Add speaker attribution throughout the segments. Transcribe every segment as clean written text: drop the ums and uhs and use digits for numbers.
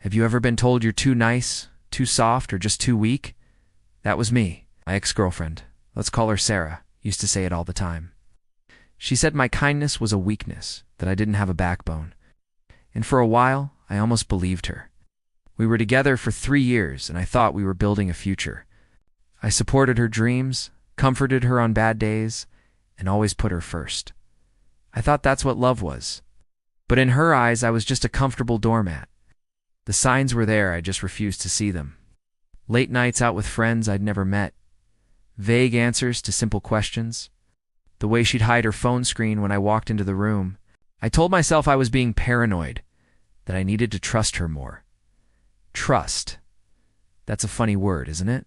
Speaker 1: Have you ever been told you're too nice, too soft, or just too weak? That was me. My ex-girlfriend, let's call her Sarah, used to say it all the time. She said my kindness was a weakness, that I didn't have a backbone. And for a while, I almost believed her. We were together for 3 years, and I thought we were building a future. I supported her dreams, comforted her on bad days, and always put her first. I thought that's what love was. But in her eyes, I was just a comfortable doormat. The signs were there, I just refused to see them. Late nights out with friends I'd never met. Vague answers to simple questions. The way she'd hide her phone screen when I walked into the room. I told myself I was being paranoid, that I needed to trust her more. Trust. That's a funny word, isn't it?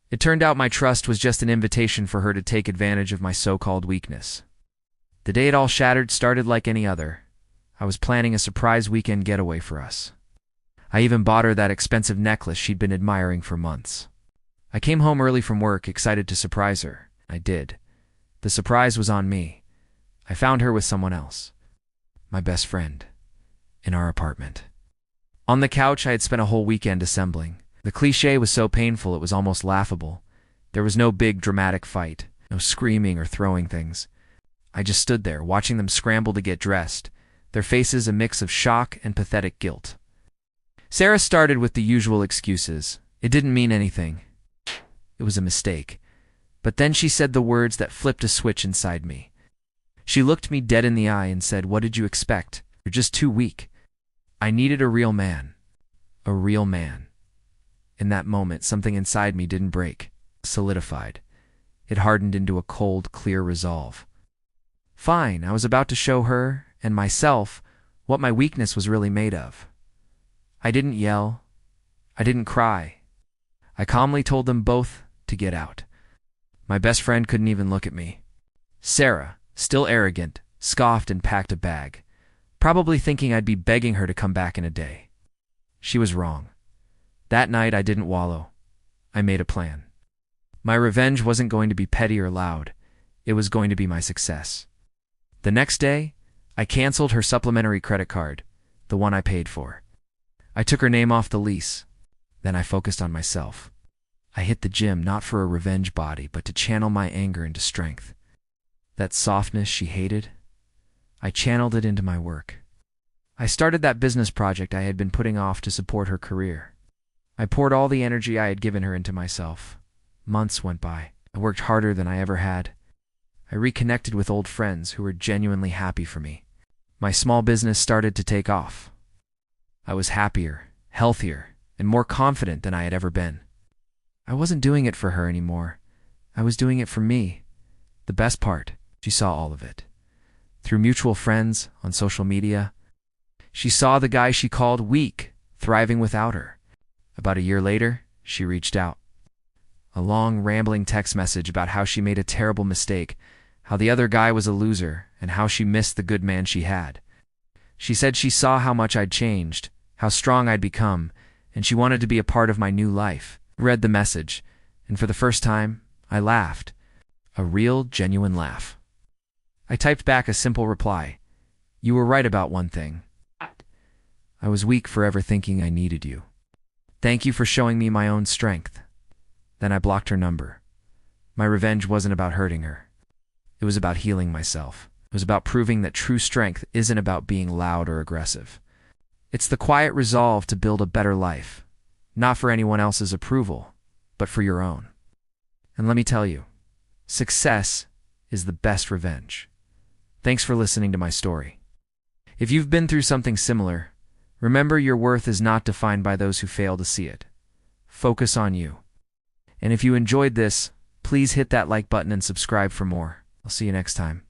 Speaker 1: It turned out my trust was just an invitation for her to take advantage of my so-called weakness. The day it all shattered started like any other. I was planning a surprise weekend getaway for us. I even bought her that expensive necklace she'd been admiring for months. I came home early from work, excited to surprise her. I did. The surprise was on me. I found her with someone else. My best friend. In our apartment. On the couch I had spent a whole weekend assembling. The cliché was so painful it was almost laughable. There was no big dramatic fight, no screaming or throwing things. I just stood there, watching them scramble to get dressed, their faces a mix of shock and pathetic guilt. Sarah started with the usual excuses. It didn't mean anything. It was a mistake. But then she said the words that flipped a switch inside me. She looked me dead in the eye and said, "What did you expect? You're just too weak." I needed a real man. A real man. In that moment, something inside me didn't break, solidified. It hardened into a cold, clear resolve. Fine, I was about to show her, and myself, what my weakness was really made of. I didn't yell. I didn't cry. I calmly told them both to get out. My best friend couldn't even look at me. Sarah, still arrogant, scoffed and packed a bag, probably thinking I'd be begging her to come back in a day. She was wrong. That night I didn't wallow. I made a plan. My revenge wasn't going to be petty or loud. It was going to be my success. The next day, I canceled her supplementary credit card, the one I paid for. I took her name off the lease. Then I focused on myself. I hit the gym not for a revenge body, but to channel my anger into strength. That softness she hated, I channeled it into my work. I started that business project I had been putting off to support her career. I poured all the energy I had given her into myself. Months went by. I worked harder than I ever had. I reconnected with old friends who were genuinely happy for me. My small business started to take off. I was happier, healthier, and more confident than I had ever been. I wasn't doing it for her anymore. I was doing it for me. The best part, she saw all of it. Through mutual friends, on social media. She saw the guy she called weak, thriving without her. About a year later, she reached out. A long, rambling text message about how she made a terrible mistake, how the other guy was a loser, and how she missed the good man she had. She said she saw how much I'd changed, how strong I'd become, and she wanted to be a part of my new life. I read the message, and for the first time, I laughed. A real, genuine laugh. I typed back a simple reply. You were right about one thing. I was weak for ever thinking I needed you. Thank you for showing me my own strength. Then I blocked her number. My revenge wasn't about hurting her. It was about healing myself. It was about proving that true strength isn't about being loud or aggressive. It's the quiet resolve to build a better life, not for anyone else's approval, but for your own. And let me tell you, success is the best revenge. Thanks for listening to my story. If you've been through something similar, remember your worth is not defined by those who fail to see it. Focus on you. And if you enjoyed this, please hit that like button and subscribe for more. I'll see you next time.